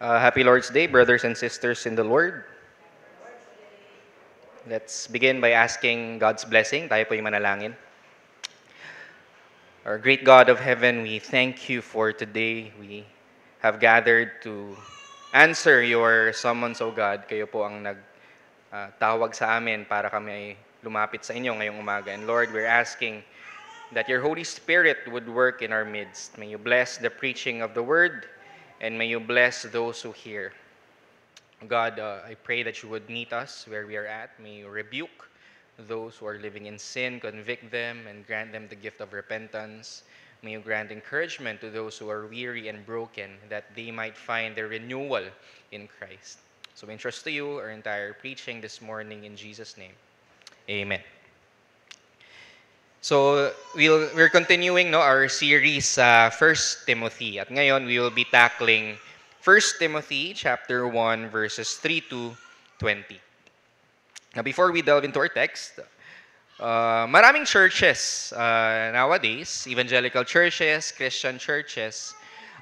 Happy Lord's Day, brothers and sisters in the Lord. Let's begin by asking God's blessing. Tayo po yung manalangin. Our great God of heaven, we thank you for today. We have gathered to answer your summons, O God. Kayo po ang nagtawag sa amin para kami ay lumapit sa inyo ngayong umaga. And Lord, we're asking that your Holy Spirit would work in our midst. May you bless the preaching of the word, and may you bless those who hear. God, I pray that you would meet us where we are at. May you rebuke those who are living in sin, convict them, and grant them the gift of repentance. May you grant encouragement to those who are weary and broken, that they might find their renewal in Christ. So we entrust to you our entire preaching this morning in Jesus' name. Amen. So we're continuing our series sa 1 Timothy. At ngayon, we will be tackling 1 Timothy chapter 1 verses 3 to 20. Now before we delve into our text, maraming churches nowadays, evangelical churches, Christian churches,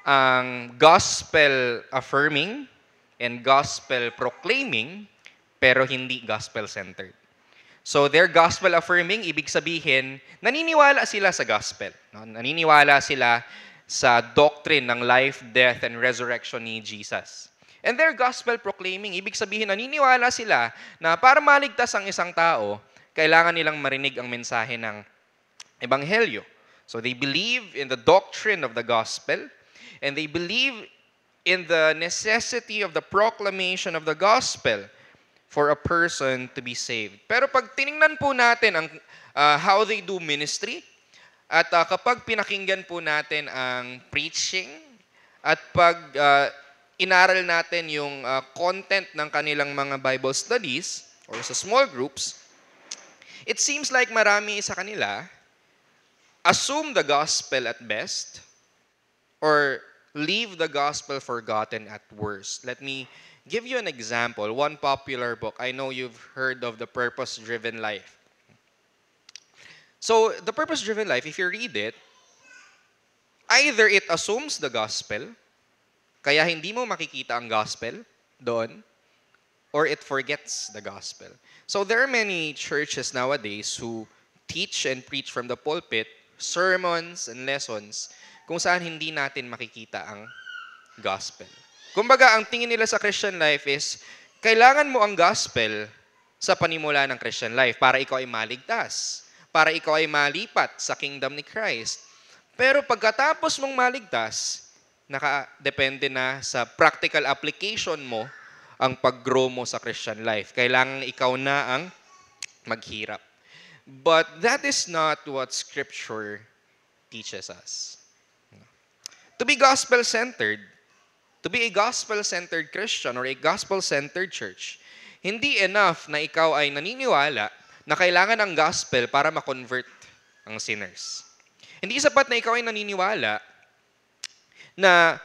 ang gospel affirming and gospel proclaiming pero hindi gospel centered. So they're gospel affirming, ibig sabihin, naniniwala sila sa gospel. No? Naniniwala sila sa doctrine ng life, death, and resurrection ni Jesus. And they're gospel proclaiming, ibig sabihin, naniniwala sila na para maligtas ang isang tao, kailangan nilang marinig ang mensahe ng Ebanghelyo. So they believe in the doctrine of the gospel, and they believe in the necessity of the proclamation of the gospel for a person to be saved. Pero pag tiningnan po natin ang how they do ministry, at kapag pinakinggan po natin ang preaching, at pag inaral natin yung content ng kanilang mga Bible studies or sa small groups, it seems like marami sa kanila assume the gospel at best or leave the gospel forgotten at worst. Let me give you an example. One popular book. I know you've heard of The Purpose-Driven Life. So, The Purpose-Driven Life, if you read it, either it assumes the gospel, kaya hindi mo makikita ang gospel doon, or it forgets the gospel. So, there are many churches nowadays who teach and preach from the pulpit sermons and lessons kung saan hindi natin makikita ang gospel. Kumbaga, ang tingin nila sa Christian life is, kailangan mo ang gospel sa panimula ng Christian life para ikaw ay maligtas, para ikaw ay malipat sa kingdom ni Christ. Pero pagkatapos mong maligtas, nakadepende na sa practical application mo ang pag-grow mo sa Christian life. Kailangan ikaw na ang maghirap. But that is not what Scripture teaches us. To be gospel-centered, to be a gospel-centered Christian or a gospel-centered church, hindi enough na ikaw ay naniniwala na kailangan ng gospel para ma-convert ang sinners. Hindi sapat na ikaw ay naniniwala na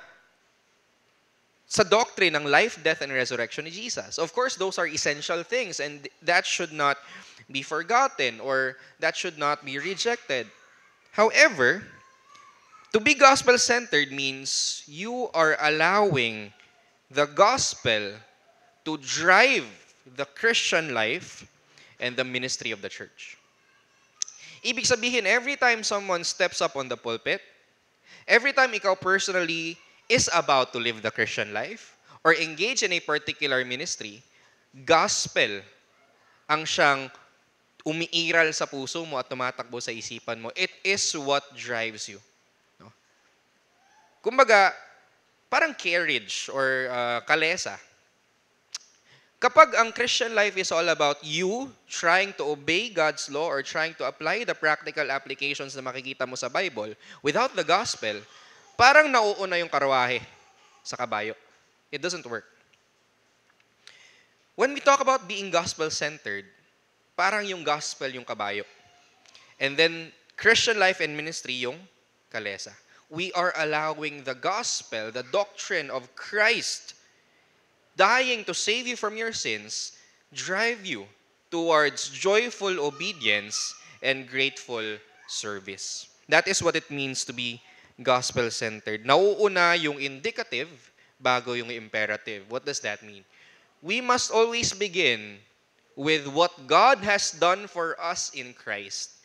sa doctrine ng life, death, and resurrection ni Jesus. Of course, those are essential things and that should not be forgotten or that should not be rejected. However, to be gospel-centered means you are allowing the gospel to drive the Christian life and the ministry of the church. Ibig sabihin, every time someone steps up on the pulpit, every time ikaw personally is about to live the Christian life or engage in a particular ministry, gospel ang siyang umiiral sa puso mo at tumatakbo sa isipan mo. It is what drives you. Kumbaga, parang carriage or kalesa. Kapag ang Christian life is all about you trying to obey God's law or trying to apply the practical applications na makikita mo sa Bible without the gospel, parang nauuna yung karwahe sa kabayo. It doesn't work. When we talk about being gospel-centered, parang yung gospel yung kabayo. And then, Christian life and ministry yung kalesa. We are allowing the gospel, the doctrine of Christ, dying to save you from your sins, drive you towards joyful obedience and grateful service. That is what it means to be gospel-centered. Nauuna yung indicative bago yung imperative. What does that mean? We must always begin with what God has done for us in Christ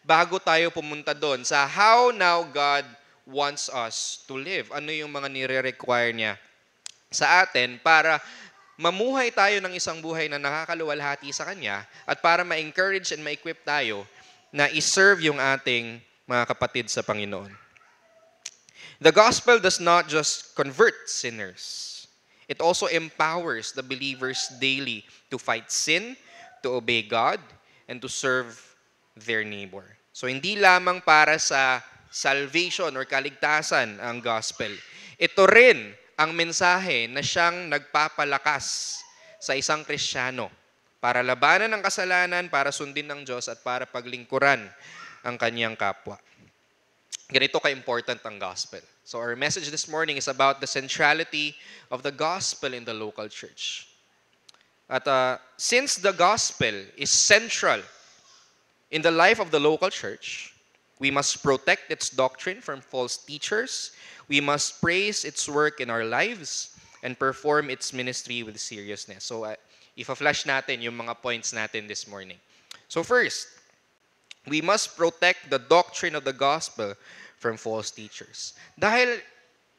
bago tayo pumunta doon sa how now God wants us to live. Ano yung mga nire-require niya sa atin para mamuhay tayo ng isang buhay na nakakaluwalhati sa Kanya at para ma-encourage and ma-equip tayo na iserve yung ating mga kapatid sa Panginoon. The gospel does not just convert sinners. It also empowers the believers daily to fight sin, to obey God, and to serve their neighbor. So hindi lamang para sa salvation or kaligtasan ang gospel. Ito rin ang mensahe na siyang nagpapalakas sa isang Kristiyano para labanan ang kasalanan, para sundin ng Diyos at para paglingkuran ang kanyang kapwa. Ganito ka-important ang gospel. So our message this morning is about the centrality of the gospel in the local church. At since the gospel is central in the life of the local church, we must protect its doctrine from false teachers. We must praise its work in our lives and perform its ministry with seriousness. So, ifa-flash natin yung mga points natin this morning. So first, we must protect the doctrine of the gospel from false teachers. Dahil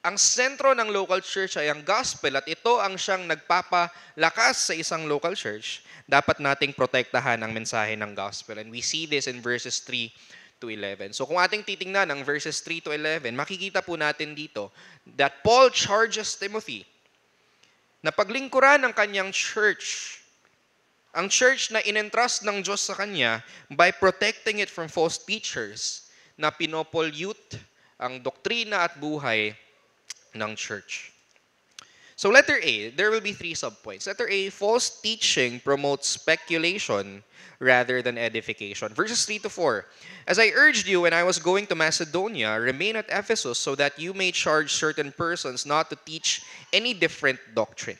ang sentro ng local church ay ang gospel at ito ang siyang nagpapalakas sa isang local church, dapat nating protektahan ang mensahe ng gospel. And we see this in verses 3 to 11. So kung ating titingnan ang verses 3 to 11, makikita po natin dito that Paul charges Timothy na paglingkuran ng kanyang church, ang church na inentrust ng Diyos sa kanya by protecting it from false teachers na pinopollute ang doktrina at buhay ng church. So letter A, there will be 3 subpoints. Letter A, false teaching promotes speculation rather than edification. Verses 3 to 4. As I urged you when I was going to Macedonia, remain at Ephesus so that you may charge certain persons not to teach any different doctrine,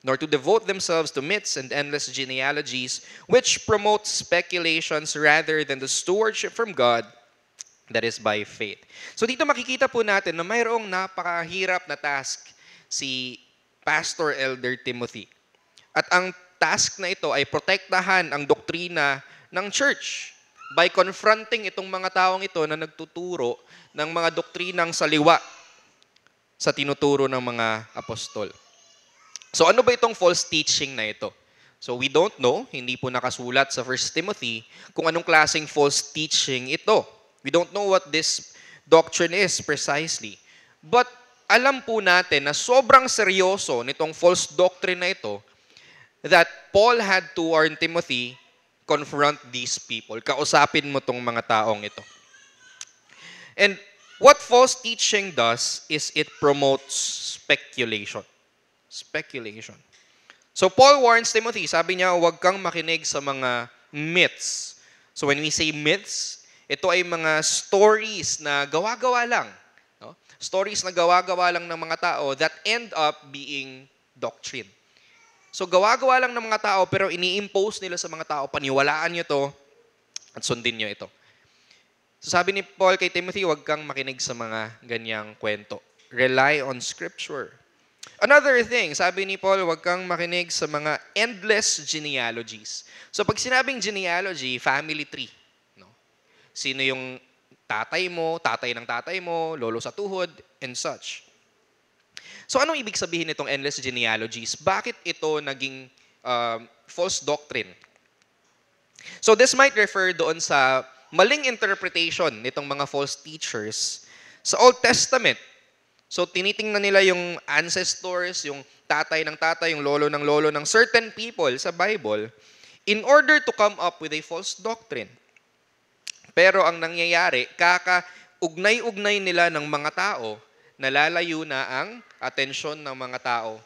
nor to devote themselves to myths and endless genealogies, which promote speculations rather than the stewardship from God that is by faith. So dito makikita po natin na mayroong napakahirap na task si Pastor Elder Timothy. At ang task na ito ay protektahan ang doktrina ng church by confronting itong mga taong ito na nagtuturo ng mga doktrinang saliwa sa tinuturo ng mga apostol. So ano ba itong false teaching na ito? So we don't know, hindi po nakasulat sa 1 Timothy kung anong klaseng false teaching ito. We don't know what this doctrine is precisely. But alam po natin na sobrang seryoso nitong false doctrine na ito that Paul had to warn Timothy, confront these people. Kausapin mo tong mga taong ito. And what false teaching does is it promotes speculation. Speculation. So Paul warns Timothy, sabi niya, huwag kang makinig sa mga myths. So when we say myths, ito ay mga stories na gawa-gawa lang. No? Stories na gawa-gawa lang ng mga tao that end up being doctrine. So gawa-gawa lang ng mga tao pero ini-impose nila sa mga tao, paniwalaan nyo to at sundin nyo ito. So sabi ni Paul kay Timothy, huwag kang makinig sa mga ganyang kwento. Rely on Scripture. Another thing, sabi ni Paul, huwag kang makinig sa mga endless genealogies. So pag sinabing genealogy, family tree. Sino yung tatay ng tatay mo, lolo sa tuhod, and such. So anong ibig sabihin nitong endless genealogies? Bakit ito naging false doctrine? So this might refer doon sa maling interpretation nitong mga false teachers sa Old Testament. So tinitingnan nila yung ancestors, yung tatay ng tatay, yung lolo ng certain people sa Bible in order to come up with a false doctrine. Pero ang nangyayari, kaka-ugnay-ugnay nila ng mga tao, nalalayo na ang atensyon ng mga tao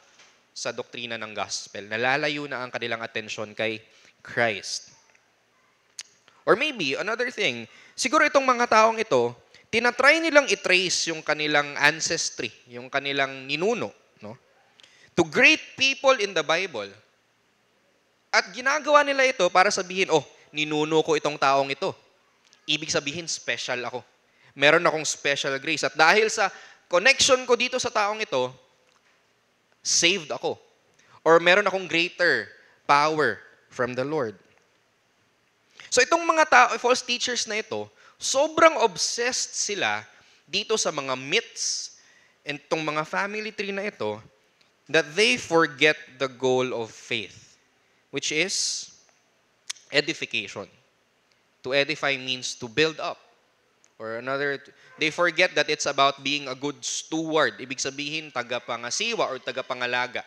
sa doktrina ng gospel. Nalalayo na ang kanilang atensyon kay Christ. Or maybe, another thing, siguro itong mga taong ito, tinatry nilang i-trace yung kanilang ancestry, yung kanilang ninuno, no? To great people in the Bible. At ginagawa nila ito para sabihin, oh, ninuno ko itong taong ito. ibig sabihin special ako. Meron akong special grace. At dahil sa connection ko dito sa taong ito, saved ako. Or meron akong greater power from the Lord. So itong mga false teachers na ito, sobrang obsessed sila dito sa mga myths and itong mga family tree na ito that they forget the goal of faith, which is edification. To edify means to build up. Or they forget that it's about being a good steward. Ibig sabihin, tagapangasiwa or tagapangalaga.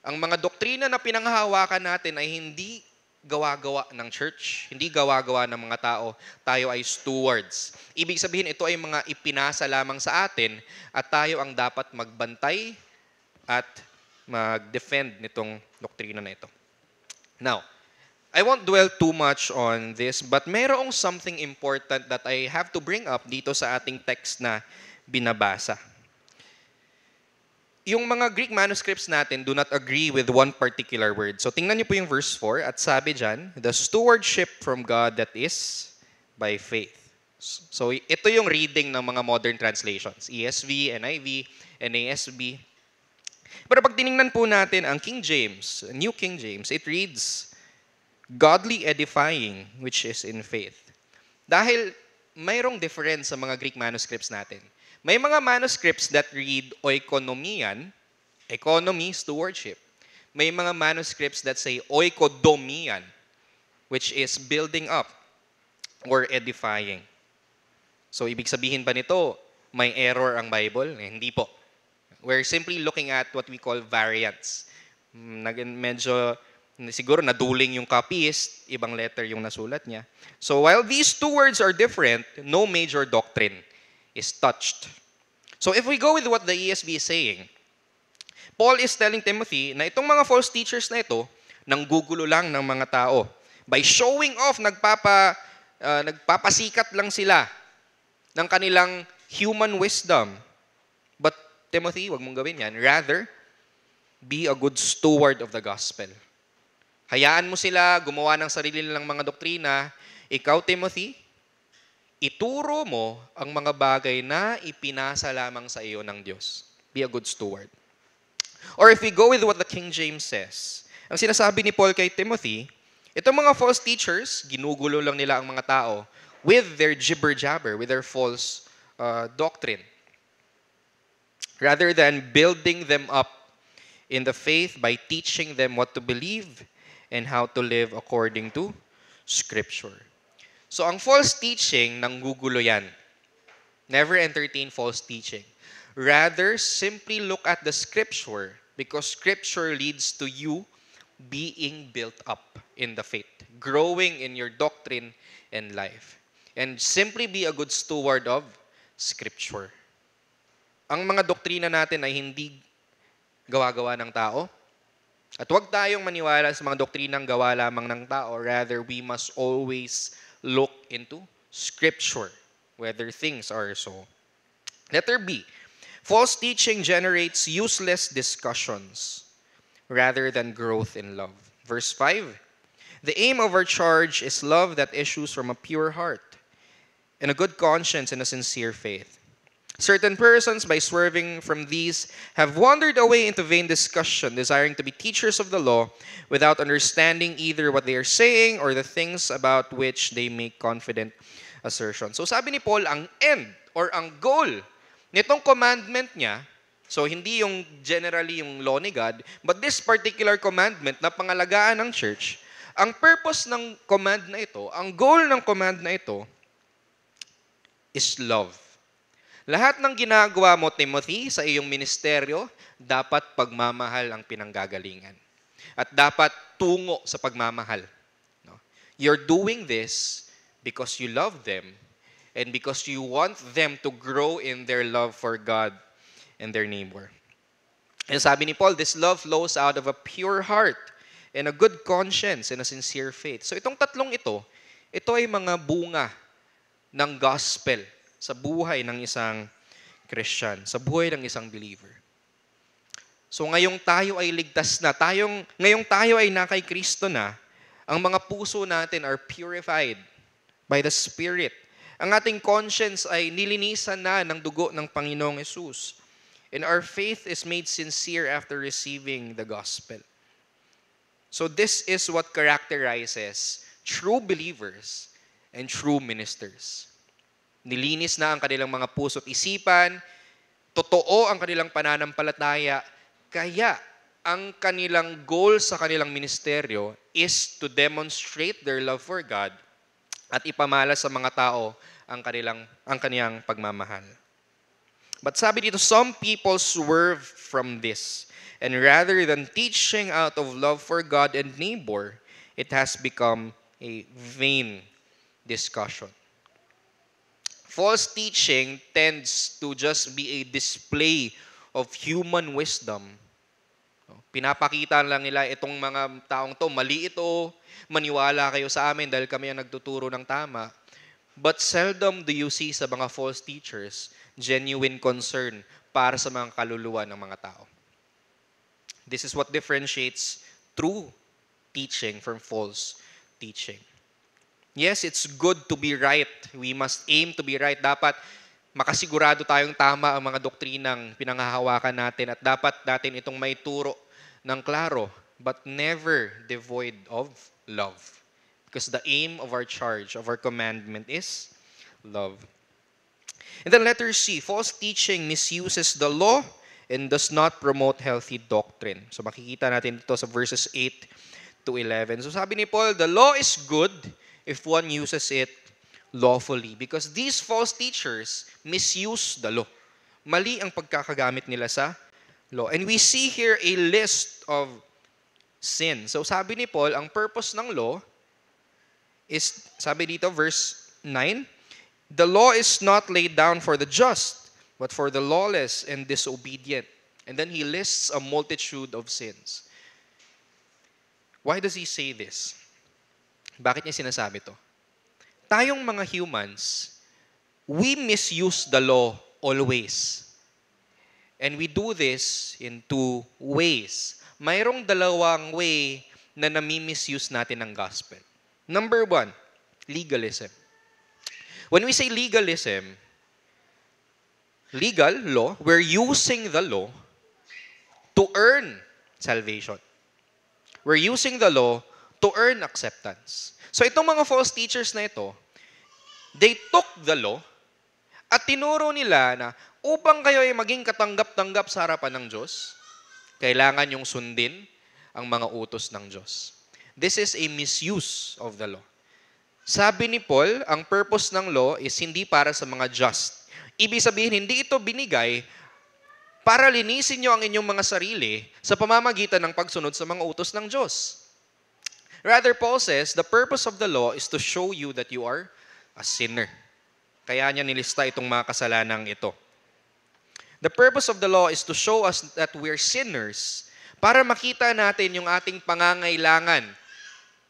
Ang mga doktrina na pinanghahawakan natin ay hindi gawa-gawa ng church, hindi gawa-gawa ng mga tao. Tayo ay stewards. Ibig sabihin, ito ay mga ipinasa lamang sa atin at tayo ang dapat magbantay at mag-defend nitong doktrina na ito. Now, I won't dwell too much on this, but mayroong something important that I have to bring up dito sa ating text na binabasa. Yung mga Greek manuscripts natin do not agree with one particular word. So tingnan niyo po yung verse 4 at sabi dyan, the stewardship from God that is by faith. So ito yung reading ng mga modern translations, ESV, NIV, NASB. Pero pag tiningnan po natin ang King James, New King James, it reads, godly edifying, which is in faith. Dahil mayroong difference sa mga Greek manuscripts natin. May mga manuscripts that read oikonomian, economy, stewardship. May mga manuscripts that say oikodomian, which is building up or edifying. So, ibig sabihin ba nito, may error ang Bible? Hindi po. We're simply looking at what we call variants. Medyo siguro naduling yung copyist, ibang letter yung nasulat niya. So while these two words are different, no major doctrine is touched. So if we go with what the ESV is saying, Paul is telling Timothy na itong mga false teachers na ito, nanggugulo lang ng mga tao. By showing off, nagpapasikat lang sila ng kanilang human wisdom. But Timothy, wag mong gawin yan. Rather, be a good steward of the gospel. Hayaan mo sila gumawa ng sarili nilang mga doktrina. Ikaw, Timothy, ituro mo ang mga bagay na ipinasa lamang sa iyo ng Diyos. Be a good steward. Or if we go with what the King James says, ang sinasabi ni Paul kay Timothy, itong mga false teachers, ginugulo lang nila ang mga tao with their jibber-jabber, with their false doctrine. Rather than building them up in the faith by teaching them what to believe and how to live according to Scripture. So, ang false teaching, nanggugulo yan. Never entertain false teaching. Rather, simply look at the Scripture because Scripture leads to you being built up in the faith, growing in your doctrine and life. And simply be a good steward of Scripture. Ang mga doktrina natin ay hindi gawa-gawa ng tao. At huwag tayong maniwala sa mga doktrinang gawa lamang ng tao. Rather, we must always look into Scripture, whether things are so. Letter B, false teaching generates useless discussions rather than growth in love. Verse 5, the aim of our charge is love that issues from a pure heart and a good conscience and a sincere faith. Certain persons, by swerving from these, have wandered away into vain discussion, desiring to be teachers of the law, without understanding either what they are saying or the things about which they make confident assertion. So sabi ni Paul, ang end or ang goal nitong commandment niya, so hindi yung generally yung law ni God, but this particular commandment na pangalagaan ng church, ang purpose ng command na ito, ang goal ng command na ito, is love. Lahat ng ginagawa mo, Timothy, sa iyong ministeryo, dapat pagmamahal ang pinanggagalingan. At dapat tungo sa pagmamahal. No? You're doing this because you love them and because you want them to grow in their love for God and their neighbor. And sabi ni Paul, this love flows out of a pure heart and a good conscience and a sincere faith. So itong tatlong ito ay mga bunga ng gospel sa buhay ng isang Christian, sa buhay ng isang believer. So ngayong tayo ay ligtas na, ngayong tayo ay nakay Kristo na, ang mga puso natin are purified by the Spirit. Ang ating conscience ay nilinisan na ng dugo ng Panginoong Hesus. And our faith is made sincere after receiving the gospel. So this is what characterizes true believers and true ministers. Nilinis na ang kanilang mga puso at isipan, totoo ang kanilang pananampalataya, kaya ang kanilang goal sa kanilang ministeryo is to demonstrate their love for God at ipamala sa mga tao ang kaniyang pagmamahal. But sabi dito, some people swerve from this. And rather than teaching out of love for God and neighbor, it has become a vain discussion. False teaching tends to just be a display of human wisdom. Pinapakita lang nila itong mga taong to, mali ito, maniwala kayo sa amin dahil kami ang nagtuturo ng tama. But seldom do you see sa mga false teachers genuine concern para sa mga kaluluwa ng mga tao. This is what differentiates true teaching from false teaching. Yes, it's good to be right. We must aim to be right. Dapat makasigurado tayong tama ang mga doktrinang pinanghahawakan natin at dapat natin itong may turo ng klaro, but never devoid of love. Because the aim of our charge, of our commandment is love. And then letter C, false teaching misuses the law and does not promote healthy doctrine. So makikita natin ito sa verses 8 to 11. So sabi ni Paul, the law is good if one uses it lawfully. Because these false teachers misuse the law. Mali ang pagkakagamit nila sa law. And we see here a list of sin. So sabi ni Paul, ang purpose ng law is, sabi dito, verse 9, the law is not laid down for the just, but for the lawless and disobedient. And then he lists a multitude of sins. Why does he say this? Bakit niya sinasabi to? Tayong mga humans, we misuse the law always. And we do this in two ways. Mayroong dalawang way na nami-misuse natin ang gospel. Number one, legalism. When we say legalism, legal, law, we're using the law to earn salvation. We're using the law to earn acceptance. So itong mga false teachers na ito, they took the law at tinuro nila na upang kayo ay maging katanggap-tanggap sa harapan ng Diyos, kailangan yung sundin ang mga utos ng Diyos. This is a misuse of the law. Sabi ni Paul, ang purpose ng law is hindi para sa mga just. Ibig sabihin, hindi ito binigay para linisin nyo ang inyong mga sarili sa pamamagitan ng pagsunod sa mga utos ng Diyos. Rather, Paul says, the purpose of the law is to show you that you are a sinner. Kaya niya nilista itong mga kasalanang ito. The purpose of the law is to show us that we're sinners para makita natin yung ating pangangailangan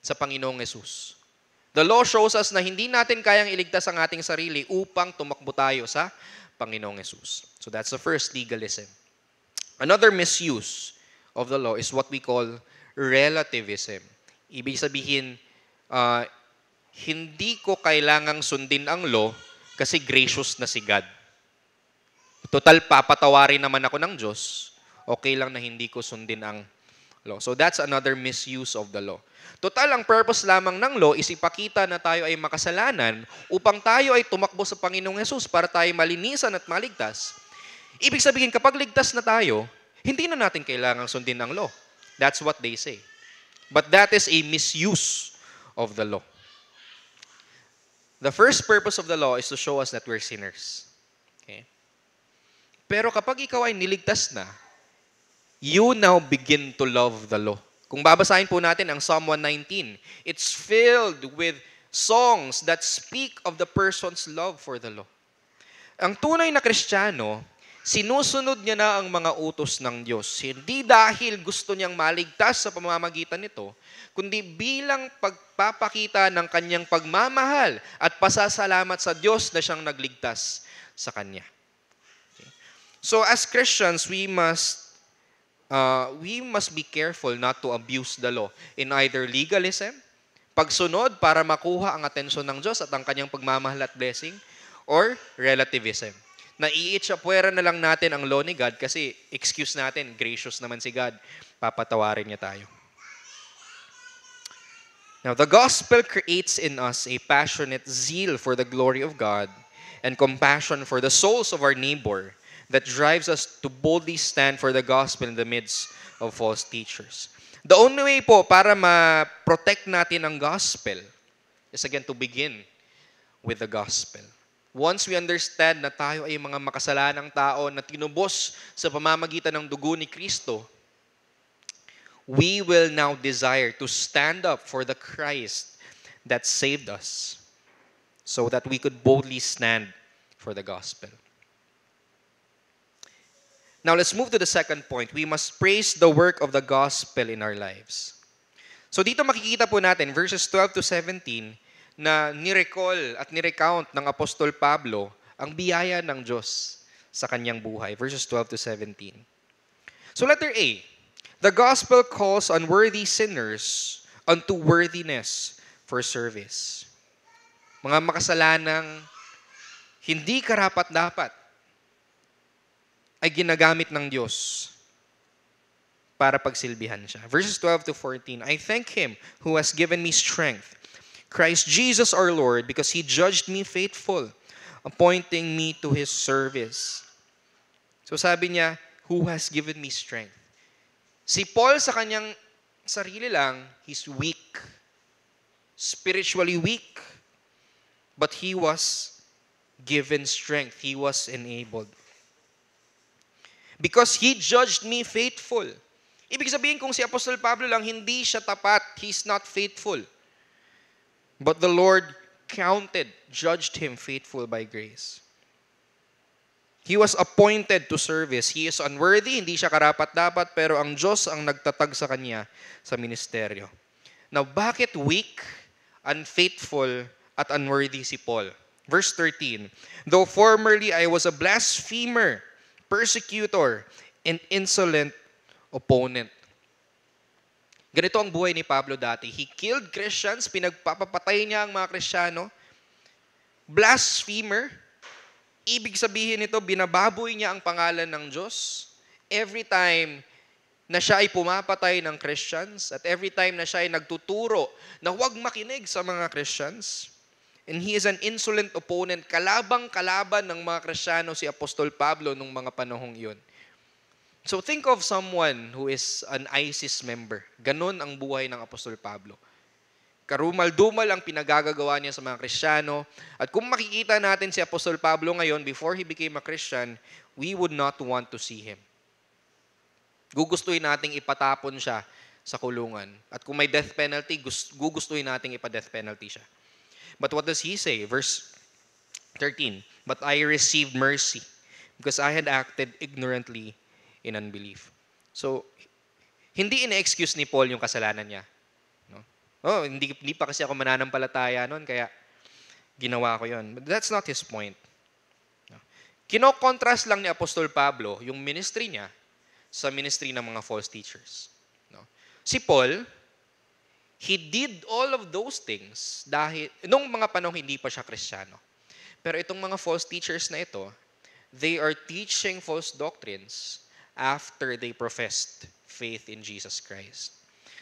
sa Panginoong Hesus. The law shows us na hindi natin kayang iligtas ang ating sarili upang tumakbo tayo sa Panginoong Hesus. So that's the first, legalism. Another misuse of the law is what we call relativism. Ibig sabihin, hindi ko kailangang sundin ang law kasi gracious na si God. Total, papatawarin naman ako ng Diyos, okay lang na hindi ko sundin ang law. So that's another misuse of the law. Total, ang purpose lamang ng law is ipakita na tayo ay makasalanan upang tayo ay tumakbo sa Panginoong Hesus para tayo malinisan at maligtas. Ibig sabihin, kapag ligtas na tayo, hindi na natin kailangang sundin ang law. That's what they say. But that is a misuse of the law. The first purpose of the law is to show us that we're sinners. Okay? Pero kapag ikaw ay niligtas na, you now begin to love the law. Kung babasahin po natin ang Psalm 119, it's filled with songs that speak of the person's love for the law. Ang tunay na Kristiyano, sinusunod niya na ang mga utos ng Diyos. Hindi dahil gusto niyang maligtas sa pamamagitan nito, kundi bilang pagpapakita ng kanyang pagmamahal at pasasalamat sa Diyos na siyang nagligtas sa kanya. Okay. So as Christians, we must be careful not to abuse the law in either legalism, Pagsunod para makuha ang atensyon ng Diyos at ang kanyang pagmamahal at blessing, or relativism. Na iitsapwera na lang natin ang law ni God kasi excuse natin, gracious naman si God, papatawarin niya tayo. Now, the gospel creates in us a passionate zeal for the glory of God and compassion for the souls of our neighbor that drives us to boldly stand for the gospel in the midst of false teachers. The only way po para ma-protect natin ang gospel is again to begin with the gospel. Once we understand na tayo ay mga makasalanang tao na tinubos sa pamamagitan ng dugo ni Kristo, we will now desire to stand up for the Christ that saved us so that we could boldly stand for the gospel. Now, let's move to the second point. We must praise the work of the gospel in our lives. So dito makikita po natin, verses 12 to 17, na nirecall at nirecount ng Apostol Pablo ang biyaya ng Diyos sa kanyang buhay. Verses 12 to 17. So letter A, the gospel calls unworthy sinners unto worthiness for service. Mga makasalanang hindi karapat-dapat ay ginagamit ng Diyos para pagsilbihan siya. Verses 12 to 14, I thank Him who has given me strength, Christ Jesus our Lord, because He judged me faithful, appointing me to His service. So sabi niya, who has given me strength. Si Paul sa kanyang sarili lang, he's weak. Spiritually weak. But he was given strength. He was enabled. Because He judged me faithful. Ibig sabihin kung si Apostol Pablo lang, hindi siya tapat. He's not faithful. But the Lord judged him faithful by grace. He was appointed to service. He is unworthy, hindi siya karapat-dapat, pero ang Diyos ang nagtatag sa kanya sa ministeryo. Now, bakit weak, unfaithful, at unworthy si Paul? Verse 13, though formerly I was a blasphemer, persecutor, and insolent opponent. Ganito ang buhay ni Pablo dati. He killed Christians, pinagpapapatay niya ang mga Kristiyano. Blasphemer, ibig sabihin nito, binababoy niya ang pangalan ng Diyos. Every time na siya ay pumapatay ng Christians at every time na siya ay nagtuturo na huwag makinig sa mga Christians. And he is an insolent opponent, kalabang-kalaban ng mga Kristiyano si Apostol Pablo nung mga panahong iyon. So think of someone who is an ISIS member. Ganon ang buhay ng Apostol Pablo. Karumal-dumal ang pinagagagawa niya sa mga Kristiyano. At kung makikita natin si Apostol Pablo ngayon, before he became a Christian, we would not want to see him. Gugustuhin nating ipatapon siya sa kulungan. At kung may death penalty, gugustuhin nating ipa-death penalty siya. But what does he say? Verse 13, but I received mercy because I had acted ignorantly in unbelief. So, hindi ina-excuse ni Paul yung kasalanan niya. No? Oh, hindi pa kasi ako mananampalataya noon, kaya ginawa ko yon. But that's not his point. No? Kino-contrast lang ni Apostol Pablo yung ministry niya sa ministry ng mga false teachers. No? Si Paul, he did all of those things dahil nung mga panahon hindi pa siya Kristiyano. Pero itong mga false teachers na ito, they are teaching false doctrines after they professed faith in Jesus Christ.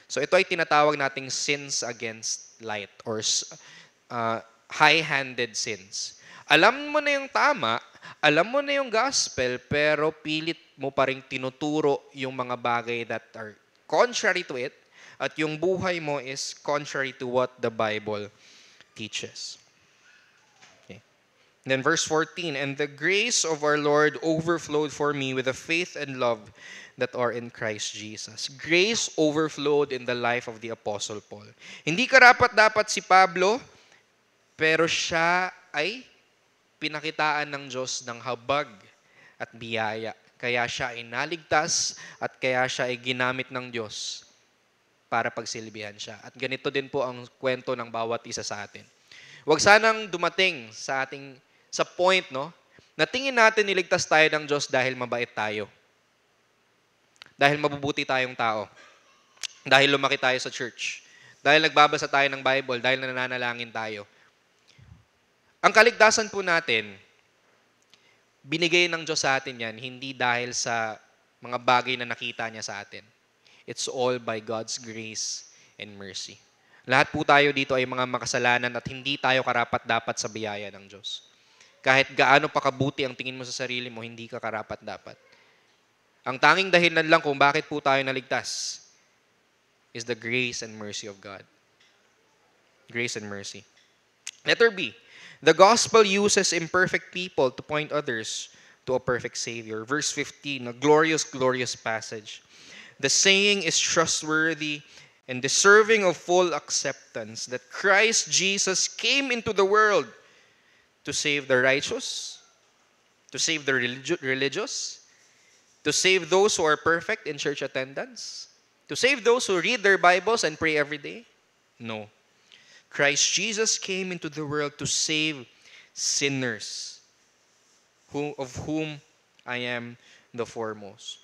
So ito ay tinatawag nating sins against light or high-handed sins. Alam mo na yung tama, alam mo na yung gospel, pero pilit mo pa rin tinuturo yung mga bagay that are contrary to it, at yung buhay mo is contrary to what the Bible teaches. Okay. Then verse 14, and the grace of our Lord overflowed for me with the faith and love that are in Christ Jesus. Grace overflowed in the life of the Apostle Paul. Hindi karapat-dapat si Pablo, pero siya ay pinakitaan ng Diyos ng habag at biyaya. Kaya siya ay naligtas at kaya siya ay ginamit ng Diyos para pagsilbihan siya. At ganito din po ang kwento ng bawat isa sa atin. Huwag sanang dumating sa point, no, na tingin natin niligtas tayo ng Diyos dahil mabait tayo. Dahil mabubuti tayong tao. Dahil lumaki tayo sa church. dahil nagbabasa tayo ng Bible, dahil nananalangin tayo. Ang kaligtasan po natin, binigay ng Diyos sa atin yan, hindi dahil sa mga bagay na nakita niya sa atin. It's all by God's grace and mercy. Lahat po tayo dito ay mga makasalanan at hindi tayo karapat-dapat sa biyaya ng Diyos. Kahit gaano pa kabuti ang tingin mo sa sarili mo, hindi ka karapat-dapat. Ang tanging dahilan lang kung bakit po tayo naligtas is the grace and mercy of God. Grace and mercy. Letter B. The gospel uses imperfect people to point others to a perfect Savior. Verse 15, a glorious, glorious passage. The saying is trustworthy and deserving of full acceptance that Christ Jesus came into the world to save the righteous, to save the religious, to save those who are perfect in church attendance, to save those who read their Bibles and pray every day. No. Christ Jesus came into the world to save sinners, of whom I am the foremost.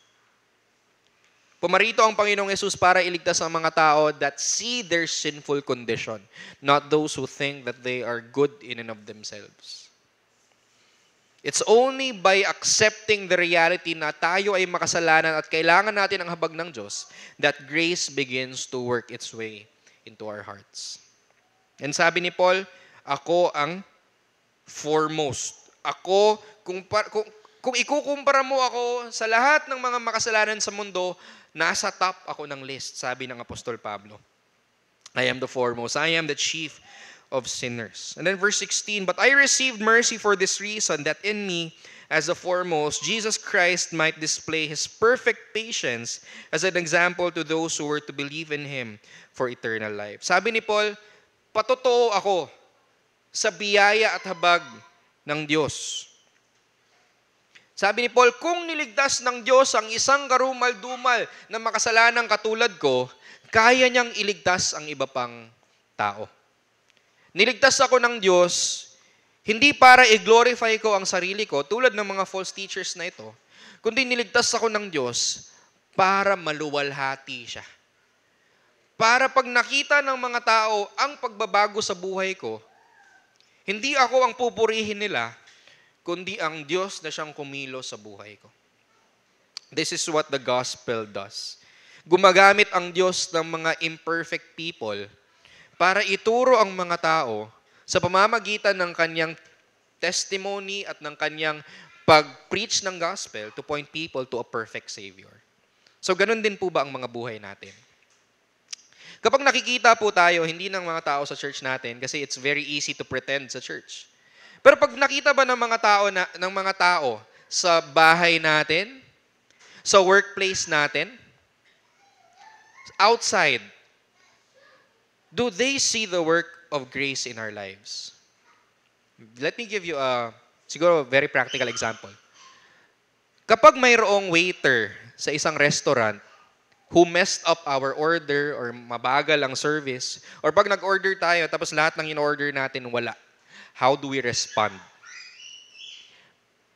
Pumarito ang Panginoong Yesus para iligtas ang mga tao that see their sinful condition, not those who think that they are good in and of themselves. It's only by accepting the reality na tayo ay makasalanan at kailangan natin ang habag ng Diyos that grace begins to work its way into our hearts. And sabi ni Paul, ako ang foremost. Ako, kung ikukumpara mo ako sa lahat ng mga makasalanan sa mundo, nasa top ako ng list, sabi ng Apostol Pablo. I am the foremost. I am the chief of sinners. And then verse 16, but I received mercy for this reason, that in me, as the foremost, Jesus Christ might display His perfect patience as an example to those who were to believe in Him for eternal life. Sabi ni Paul, patotoo ako sa biyaya at habag ng Diyos. Sabi ni Paul, kung niligtas ng Diyos ang isang karumal-dumal na makasalanang katulad ko, kaya niyang iligtas ang iba pang tao. Niligtas ako ng Diyos, hindi para i-glorify ko ang sarili ko, tulad ng mga false teachers na ito, kundi niligtas ako ng Diyos para maluwalhati siya. Para pag nakita ng mga tao ang pagbabago sa buhay ko, hindi ako ang pupurihin nila, kundi ang Diyos na siyang kumilos sa buhay ko. This is what the gospel does. Gumagamit ang Diyos ng mga imperfect people para ituro ang mga tao sa pamamagitan ng kanyang testimony at ng kanyang pag-preach ng gospel to point people to a perfect Savior. So ganun din po ba ang mga buhay natin? Kapag nakikita po tayo, hindi ng mga tao sa church natin, kasi it's very easy to pretend sa church. Pero pag nakita ba ng mga tao sa bahay natin, sa workplace natin, outside, do they see the work of grace in our lives? Let me give you a very practical example. Kapag mayroong waiter sa isang restaurant who messed up our order or mabagal ang service, or pag nag-order tayo tapos lahat ng in-order natin wala, how do we respond?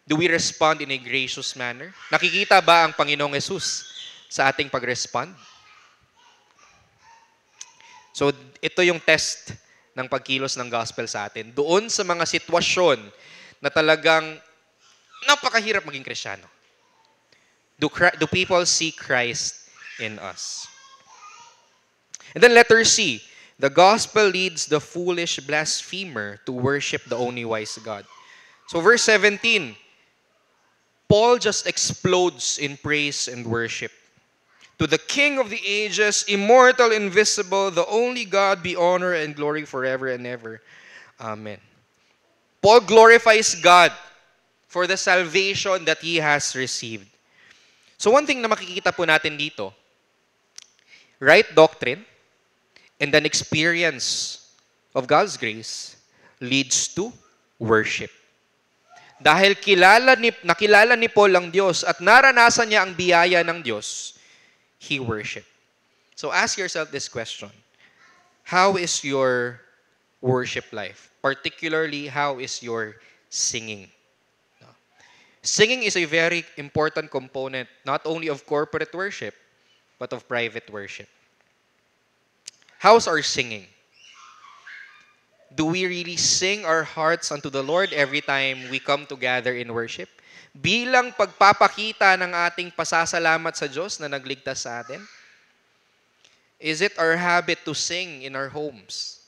Do we respond in a gracious manner? Nakikita ba ang Panginoong Yesus sa ating pag-respond? So, ito yung test ng pagkilos ng gospel sa atin. Doon sa mga sitwasyon na talagang napakahirap maging Kristiyano. Do people see Christ in us? And then letter C, the gospel leads the foolish blasphemer to worship the only wise God. So verse 17, Paul just explodes in praise and worship. To the King of the ages, immortal, invisible, the only God, be honor and glory forever and ever. Amen. Paul glorifies God for the salvation that he has received. So one thing na makikita po natin dito, right doctrine and an experience of God's grace leads to worship. Dahil nakilala ni Paul ang Diyos at naranasan niya ang biyaya ng Diyos, he worshiped. So ask yourself this question. How is your worship life? Particularly, how is your singing? Singing is a very important component, not only of corporate worship, but of private worship. How's our singing? Do we really sing our hearts unto the Lord every time we come together in worship? Bilang pagpapakita ng ating pasasalamat sa Diyos na nagligtas sa atin? Is it our habit to sing in our homes?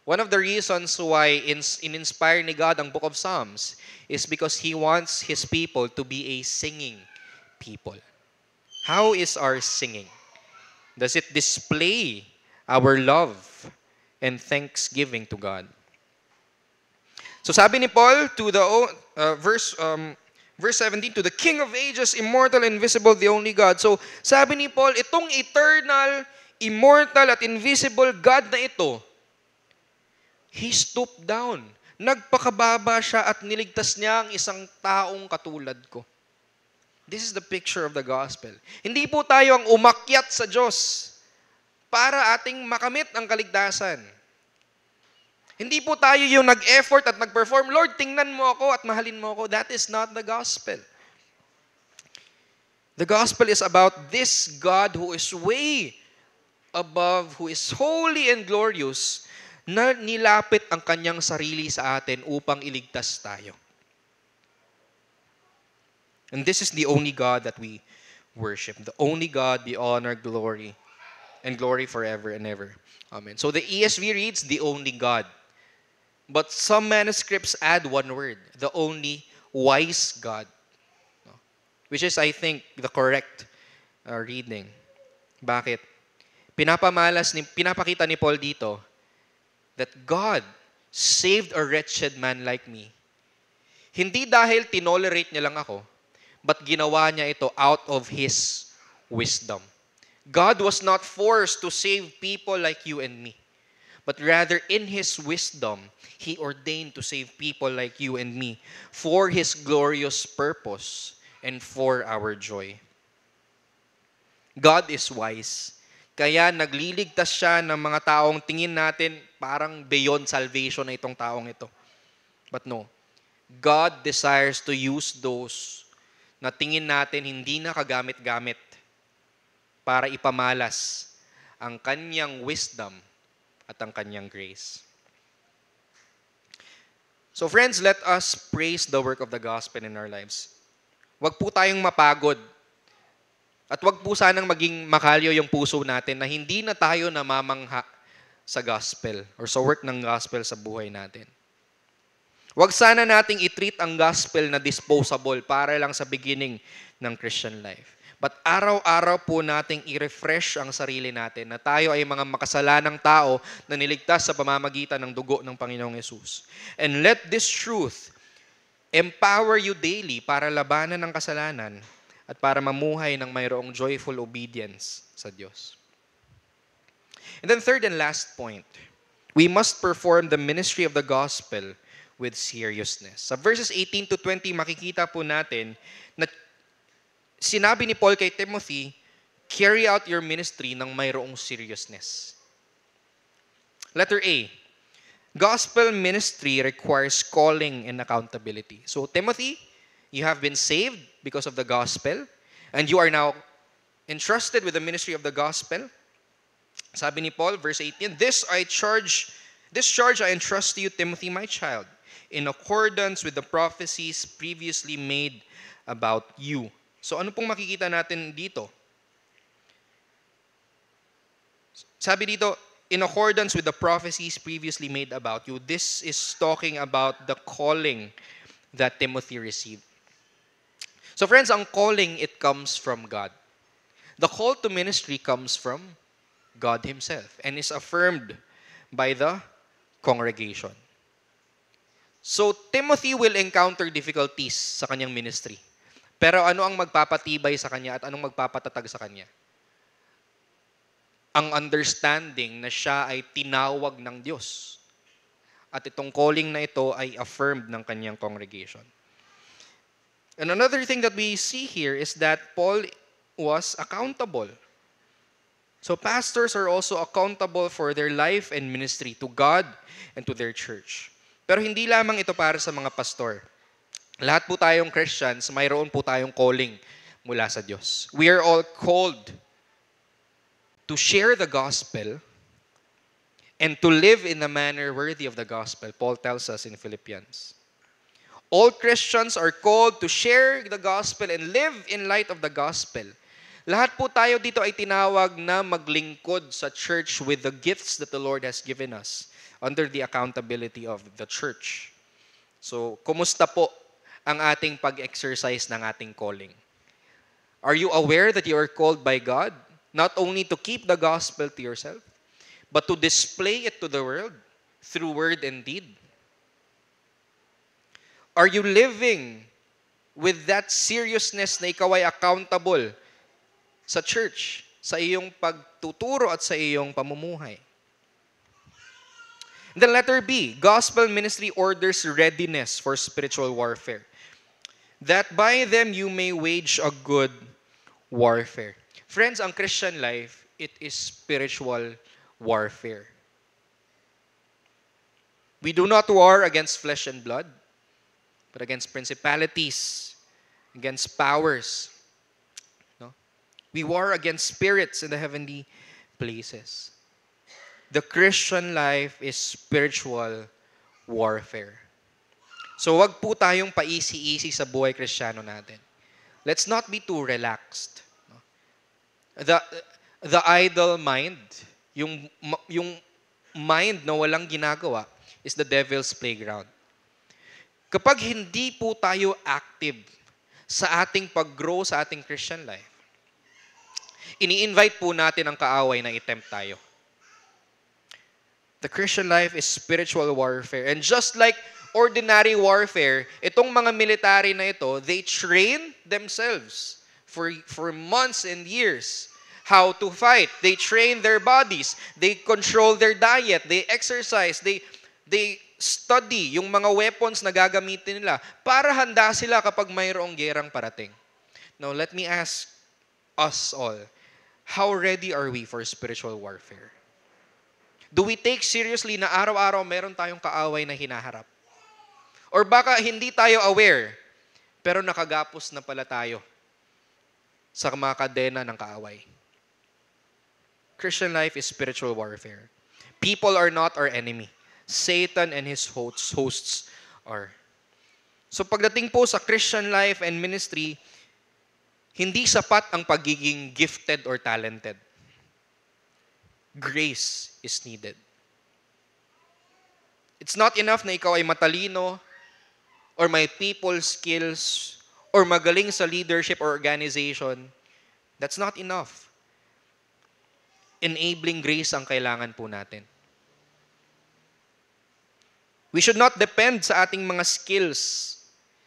One of the reasons why in-inspire ni God ang Book of Psalms is because He wants His people to be a singing people. How is our singing? Does it display our love and thanksgiving to God? So sabi ni Paul to the verse 17, to the King of ages, immortal, invisible, the only God. So sabi ni Paul, itong eternal, immortal at invisible God na ito, He stooped down. Nagpakababa siya at niligtas niya ang isang taong katulad ko. This is the picture of the gospel. Hindi po tayo ang umakyat sa Diyos para ating makamit ang kaligtasan. Hindi po tayo yung nag-effort at nag-perform, Lord, tingnan mo ako at mahalin mo ako. That is not the gospel. The gospel is about this God who is way above, who is holy and glorious, na nilapit ang kanyang sarili sa atin upang iligtas tayo. And this is the only God that we worship. The only God, the honor, glory, and glory forever and ever. Amen. So the ESV reads, the only God. But some manuscripts add one word, the only wise God. Which is, I think, the correct reading. Bakit? Pinapakita ni Paul dito that God saved a wretched man like me. Hindi dahil tinolerate niya lang ako, but ginawa niya ito out of His wisdom. God was not forced to save people like you and me, but rather in His wisdom, He ordained to save people like you and me for His glorious purpose and for our joy. God is wise. Kaya nagliligtas siya ng mga taong tingin natin parang beyond salvation na itong taong ito. But no, God desires to use those na tingin natin hindi na kagamit-gamit para ipamalas ang kanyang wisdom at ang kanyang grace. So friends, let us praise the work of the gospel in our lives. Huwag po tayong mapagod. At wag po sanang maging makalyo yung puso natin na hindi na tayo namamangha sa gospel or sa work ng gospel sa buhay natin. Wag sana nating i-treat ang gospel na disposable para lang sa beginning ng Christian life. But araw-araw po nating i-refresh ang sarili natin na tayo ay mga makasalanang tao na niligtas sa pamamagitan ng dugo ng Panginoong Yesus. And let this truth empower you daily para labanan ang kasalanan at para mamuhay ng mayroong joyful obedience sa Diyos. And then third and last point, we must perform the ministry of the gospel with seriousness. Sa verses 18 to 20, makikita po natin na sinabi ni Paul kay Timothy, carry out your ministry ng mayroong seriousness. Letter A, gospel ministry requires calling and accountability. So Timothy, you have been saved because of the gospel, and you are now entrusted with the ministry of the gospel. Sabi ni Paul, verse 18, This charge I entrust to you, Timothy, my child, in accordance with the prophecies previously made about you. So ano pong makikita natin dito? Sabi dito, in accordance with the prophecies previously made about you. This is talking about the calling that Timothy received. So friends, ang calling, it comes from God. The call to ministry comes from God Himself and is affirmed by the congregation. So Timothy will encounter difficulties sa kanyang ministry. Pero ano ang magpapatibay sa kanya at anong magpapatatag sa kanya? Ang understanding na siya ay tinawag ng Diyos. At itong calling na ito ay affirmed ng kanyang congregation. And another thing that we see here is that Paul was accountable. So pastors are also accountable for their life and ministry to God and to their church. Pero hindi lamang ito para sa mga pastor. Lahat po tayong Christians, mayroon po tayong calling mula sa Diyos. We are all called to share the gospel and to live in a manner worthy of the gospel, Paul tells us in Philippians. All Christians are called to share the gospel and live in light of the gospel. Lahat po tayo dito ay tinawag na maglingkod sa church with the gifts that the Lord has given us under the accountability of the church. So, kumusta po ang ating pag-exercise ng ating calling? Are you aware that you are called by God not only to keep the gospel to yourself, but to display it to the world through word and deed? Are you living with that seriousness na ikaw ay accountable sa church, sa iyong pagtuturo at sa iyong pamumuhay? Then letter B, gospel ministry orders readiness for spiritual warfare, that by them you may wage a good warfare. Friends, ang Christian life, it is spiritual warfare. We do not war against flesh and blood, but against principalities, against powers. No? We war against spirits in the heavenly places. The Christian life is spiritual warfare. So wag po tayong paisi-isi sa buhay Kristiyano natin. Let's not be too relaxed. No? The idle mind, yung mind na walang ginagawa, is the devil's playground. Kapag hindi po tayo active sa ating pag-grow sa ating Christian life, ini-invite po natin ang kaaway na i-tempt tayo. The Christian life is spiritual warfare. And just like ordinary warfare, itong mga military na ito, they train themselves for months and years how to fight. They train their bodies. They control their diet. They exercise. They study yung mga weapons na gagamitin nila para handa sila kapag mayroong gerang parating. Now, let me ask us all, how ready are we for spiritual warfare? Do we take seriously na araw-araw meron tayong kaaway na hinaharap? Or baka hindi tayo aware, pero nakagapos na pala tayo sa mga kadena ng kaaway? Christian life is spiritual warfare. People are not our enemy. Satan and his hosts are. So pagdating po sa Christian life and ministry, hindi sapat ang pagiging gifted or talented. Grace is needed. It's not enough na ikaw ay matalino or may people skills or magaling sa leadership or organization. That's not enough. Enabling grace ang kailangan po natin. We should not depend sa ating mga skills,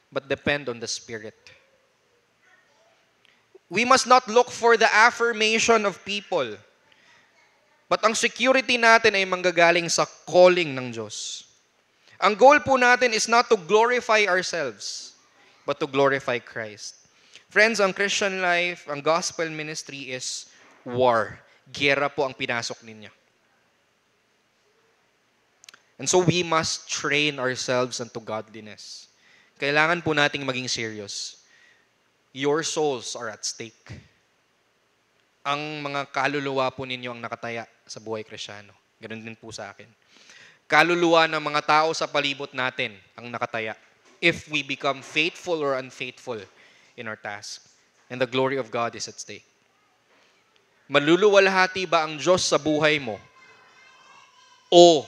but depend on the Spirit. We must not look for the affirmation of people, but ang security natin ay manggagaling sa calling ng Diyos. Ang goal po natin is not to glorify ourselves, but to glorify Christ. Friends, ang Christian life, ang gospel ministry is war. Gera po ang pinasok ninyo. And so we must train ourselves unto godliness. Kailangan po nating maging serious. Your souls are at stake. Ang mga kaluluwa po ninyo ang nakataya sa buhay Kristiyano. Ganun din po sa akin. Kaluluwa ng mga tao sa palibot natin ang nakataya. If we become faithful or unfaithful in our task. And the glory of God is at stake. Maluluwalhati ba ang Diyos sa buhay mo? O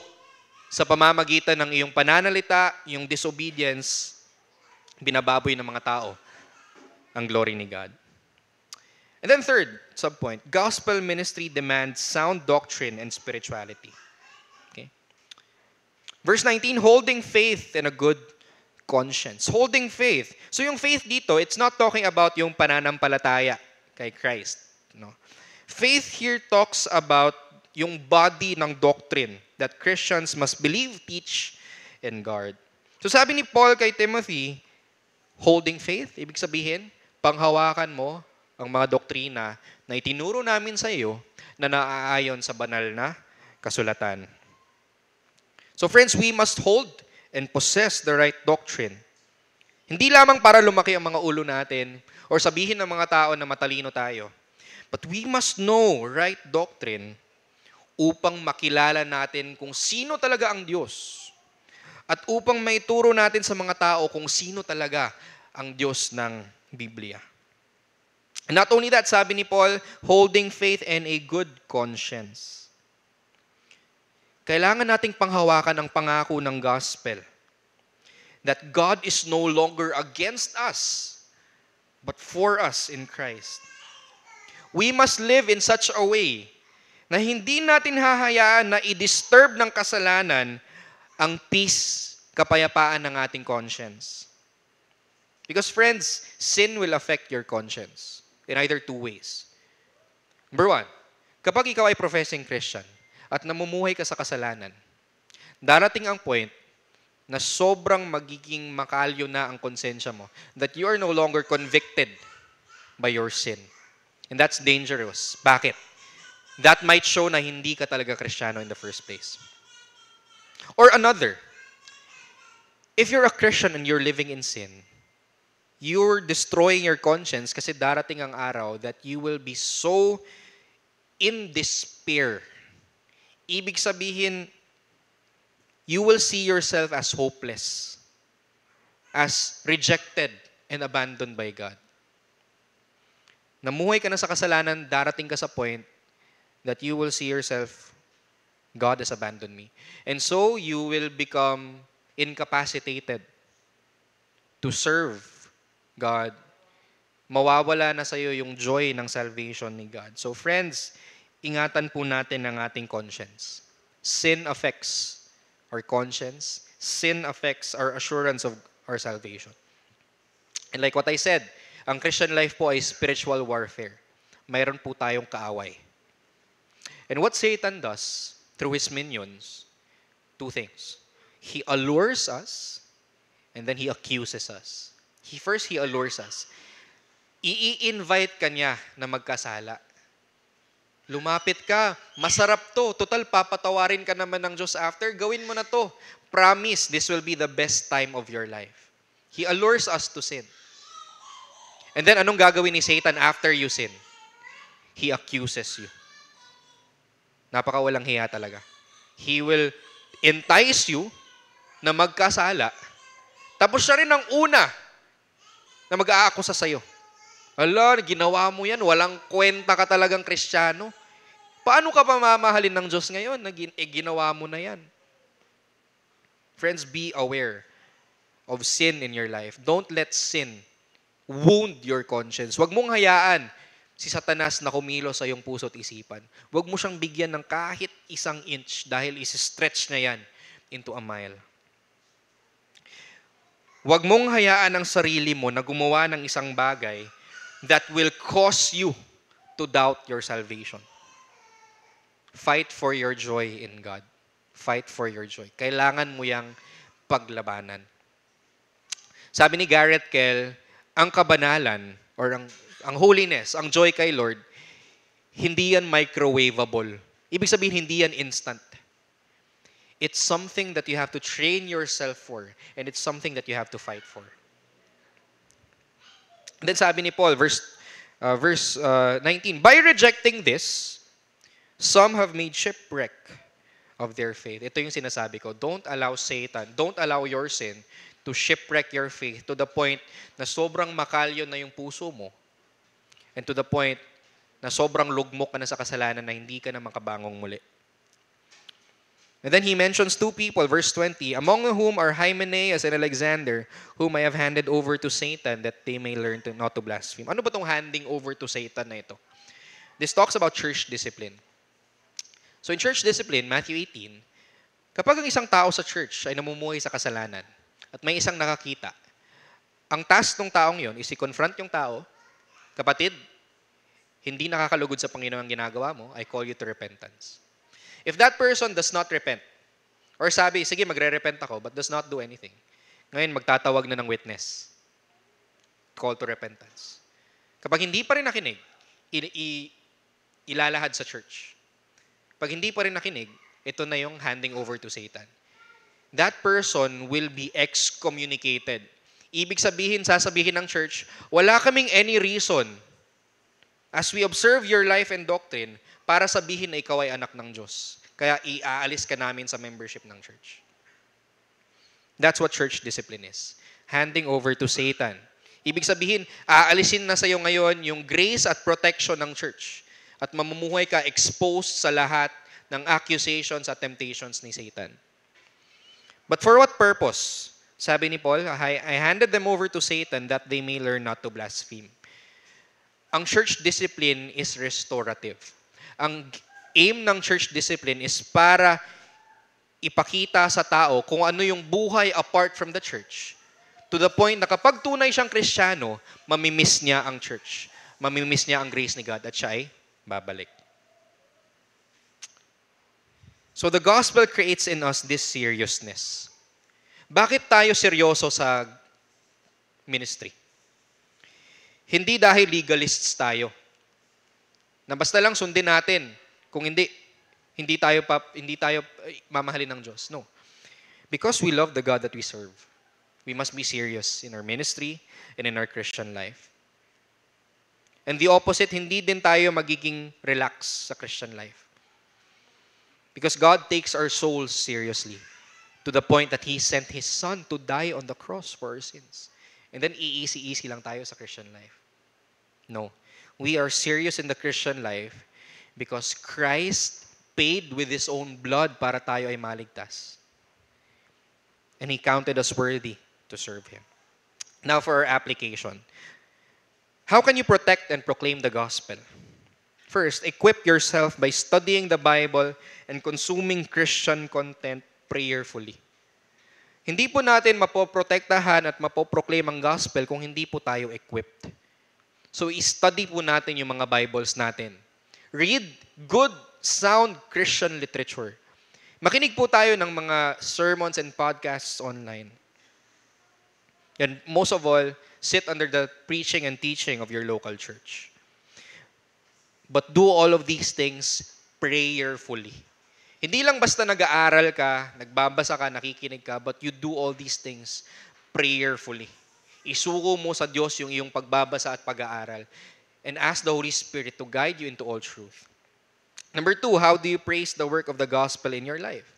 sa pamamagitan ng iyong pananalita, iyong disobedience, binababoy ng mga tao ang glory ni God. And then third subpoint, gospel ministry demands sound doctrine and spirituality. Okay? Verse 19, holding faith and a good conscience. Holding faith. So yung faith dito, it's not talking about yung pananampalataya kay Christ. No? Faith here talks about yung body ng doctrine that Christians must believe, teach, and guard. So sabi ni Paul kay Timothy, holding faith, ibig sabihin, panghawakan mo ang mga doktrina na itinuro namin sa iyo na naaayon sa banal na kasulatan. So friends, we must hold and possess the right doctrine. Hindi lamang para lumaki ang mga ulo natin or sabihin ng mga tao na matalino tayo. But we must know right doctrine upang makilala natin kung sino talaga ang Diyos. At upang maituro natin sa mga tao kung sino talaga ang Diyos ng Biblia. Not only that, sabi ni Paul, holding faith and a good conscience. Kailangan nating panghawakan ang pangako ng gospel that God is no longer against us, but for us in Christ. We must live in such a way na hindi natin hahayaan na i-disturb ng kasalanan ang peace, kapayapaan ng ating conscience. Because friends, sin will affect your conscience in either two ways. Number one, kapag ikaw ay professing Christian at namumuhay ka sa kasalanan, darating ang point na sobrang magiging makalyo na ang konsensya mo that you are no longer convicted by your sin. And that's dangerous. Bakit? That might show na hindi ka talaga Kristiyano in the first place. Or another, if you're a Christian and you're living in sin, you're destroying your conscience kasi darating ang araw that you will be so in despair. Ibig sabihin, you will see yourself as hopeless, as rejected and abandoned by God. Namuhay ka na sa kasalanan, darating ka sa point that you will see yourself, God has abandoned me. And so, you will become incapacitated to serve God. Mawawala na sa iyo yung joy ng salvation ni God. So friends, ingatan po natin ang ating conscience. Sin affects our conscience. Sin affects our assurance of our salvation. And like what I said, ang Christian life po ay spiritual warfare. Mayroon po tayong kaaway. And what Satan does through his minions, two things. He allures us, and then he accuses us. First, he allures us. I-invite ka niya na magkasala. Lumapit ka, masarap to. Total, papatawarin ka naman ng Diyos after. Gawin mo na to. Promise, this will be the best time of your life. He allures us to sin. And then, anong gagawin ni Satan after you sin? He accuses you. Napakawalang hiya talaga. He will entice you na magkasala. Tapos siya rin ang una na mag-aakusa sa'yo. Ala, ginawa mo yan. Walang kwenta ka talagang Kristiyano. Paano ka pa mamahalin ng Diyos ngayon? Ginawa mo na yan. Friends, be aware of sin in your life. Don't let sin wound your conscience. Huwag mong hayaan si Satanas na kumilos sa iyong puso at isipan. Huwag mo siyang bigyan ng kahit 1 inch dahil isi-stretch na yan into a mile. Huwag mong hayaan ang sarili mo na gumawa ng isang bagay that will cause you to doubt your salvation. Fight for your joy in God. Fight for your joy. Kailangan mo yang paglabanan. Sabi ni Garrett Kell, ang kabanalan or ang holiness, ang joy kay Lord, hindi yan microwavable. Ibig sabihin, hindi yan instant. It's something that you have to train yourself for, and it's something that you have to fight for. And then sabi ni Paul, verse 19, by rejecting this, some have made shipwreck of their faith. Ito yung sinasabi ko. Don't allow Satan, don't allow your sin to shipwreck your faith to the point na sobrang makalyo na yung puso mo and to the point na sobrang lugmok ka na sa kasalanan na hindi ka na makabangong muli. And then he mentions two people, verse 20, among whom are Hymenaeus and Alexander, whom I have handed over to Satan that they may learn not to blaspheme. Ano ba itong handing over to Satan na ito? This talks about church discipline. So in church discipline, Matthew 18, kapag ang isang tao sa church ay namumuhay sa kasalanan at may isang nakakita, ang task ng taong yon is i-confront yung tao, kapatid, hindi nakakalugod sa Panginoon ang ginagawa mo, I call you to repentance. If that person does not repent, or sabi, sige, magre-repent ako, but does not do anything, ngayon magtatawag na ng witness. Call to repentance. Kapag hindi pa rin nakinig, ilalahad sa church. Pag hindi pa rin nakinig, ito na yung handing over to Satan. That person will be excommunicated. Ibig sabihin, sasabihin ng church, wala kaming any reason, as we observe your life and doctrine, para sabihin na ikaw ay anak ng Diyos. Kaya iaalis ka namin sa membership ng church. That's what church discipline is. Handing over to Satan. Ibig sabihin, aalisin na sa iyo ngayon yung grace at protection ng church. At mamumuhay ka exposed sa lahat ng accusations at temptations ni Satan. But for what purpose? Sabi ni Paul, I handed them over to Satan that they may learn not to blaspheme. Ang church discipline is restorative. Ang aim ng church discipline is para ipakita sa tao kung ano yung buhay apart from the church. To the point na kapag tunay siyang Kristiyano, mamimiss niya ang church. Mamimiss niya ang grace ni God at siya ay babalik. So the gospel creates in us this seriousness. Bakit tayo seryoso sa ministry? Hindi dahil legalists tayo. Na basta lang sundin natin. Kung hindi tayo mamahalin ng Diyos. No. Because we love the God that we serve. We must be serious in our ministry and in our Christian life. And the opposite, hindi din tayo magiging relax sa Christian life. Because God takes our souls seriously to the point that He sent His Son to die on the cross for our sins. And then easy lang tayo sa Christian life. No. We are serious in the Christian life because Christ paid with His own blood para tayo ay maligtas. And He counted us worthy to serve Him. Now for our application. How can you protect and proclaim the gospel? First, equip yourself by studying the Bible and consuming Christian content prayerfully. Hindi po natin mapoprotektahan at mapoproclaim ang gospel kung hindi po tayo equipped. So, i-study po natin yung mga Bibles natin. Read good, sound Christian literature. Makinig po tayo ng mga sermons and podcasts online. And most of all, sit under the preaching and teaching of your local church. But do all of these things prayerfully. Hindi lang basta nag-aaral ka, nagbabasa ka, nakikinig ka, but you do all these things prayerfully. Isuko mo sa Diyos yung iyong pagbabasa at pag-aaral. And ask the Holy Spirit to guide you into all truth. Number 2, how do you praise the work of the gospel in your life?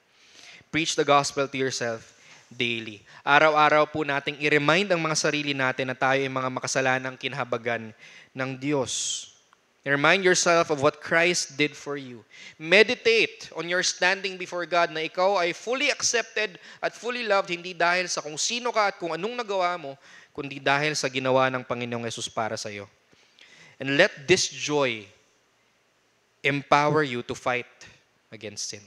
Preach the gospel to yourself daily. Araw-araw po nating i-remind ang mga sarili natin na tayo ay mga makasalanang kinhabagan ng Diyos. Remind yourself of what Christ did for you. Meditate on your standing before God na ikaw ay fully accepted at fully loved hindi dahil sa kung sino ka at kung anong nagawa mo, kundi dahil sa ginawa ng Panginoong Yesus para sa iyo. And let this joy empower you to fight against sin.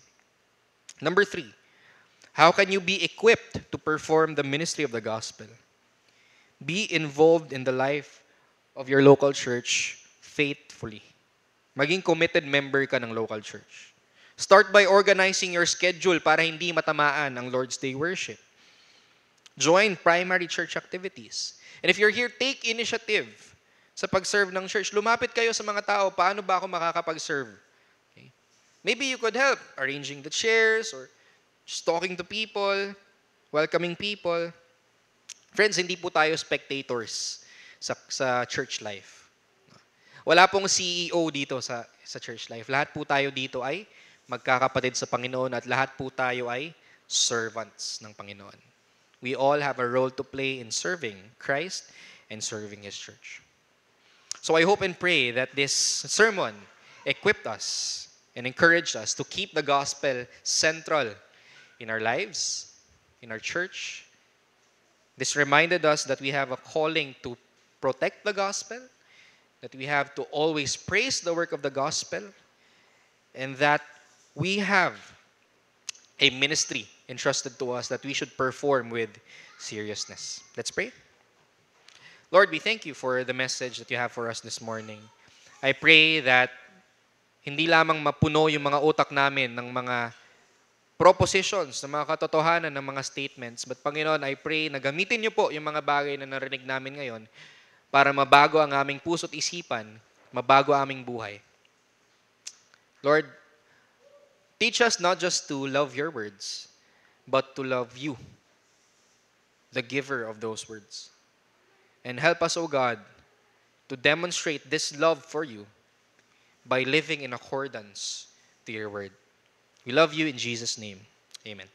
Number 3, how can you be equipped to perform the ministry of the gospel? Be involved in the life of your local church faithfully. Maging committed member ka ng local church. Start by organizing your schedule para hindi matamaan ang Lord's Day worship. Join primary church activities. And if you're here, take initiative sa pag-serve ng church. Lumapit kayo sa mga tao, paano ba ako makakapag-serve? Okay. Maybe you could help arranging the chairs or just talking to people, welcoming people. Friends, hindi po tayo spectators sa church life. Wala pong CEO dito sa church life. Lahat po tayo dito ay magkakapatid sa Panginoon at lahat po tayo ay servants ng Panginoon. We all have a role to play in serving Christ and serving His church. So I hope and pray that this sermon equipped us and encouraged us to keep the gospel central in our lives, in our church. This reminded us that we have a calling to protect the gospel, that we have to always praise the work of the gospel, and that we have a ministry entrusted to us that we should perform with seriousness. Let's pray. Lord, we thank you for the message that you have for us this morning. I pray that hindi lamang mapuno yung mga utak namin ng mga propositions, ng mga katotohanan, ng mga statements, but Panginoon, I pray na gamitin niyo po yung mga bagay na narinig namin ngayon para mabago ang aming puso't isipan, mabago ang aming buhay. Lord, teach us not just to love your words, but to love you, the giver of those words. And help us, O God, to demonstrate this love for you by living in accordance to your word. We love you in Jesus' name. Amen.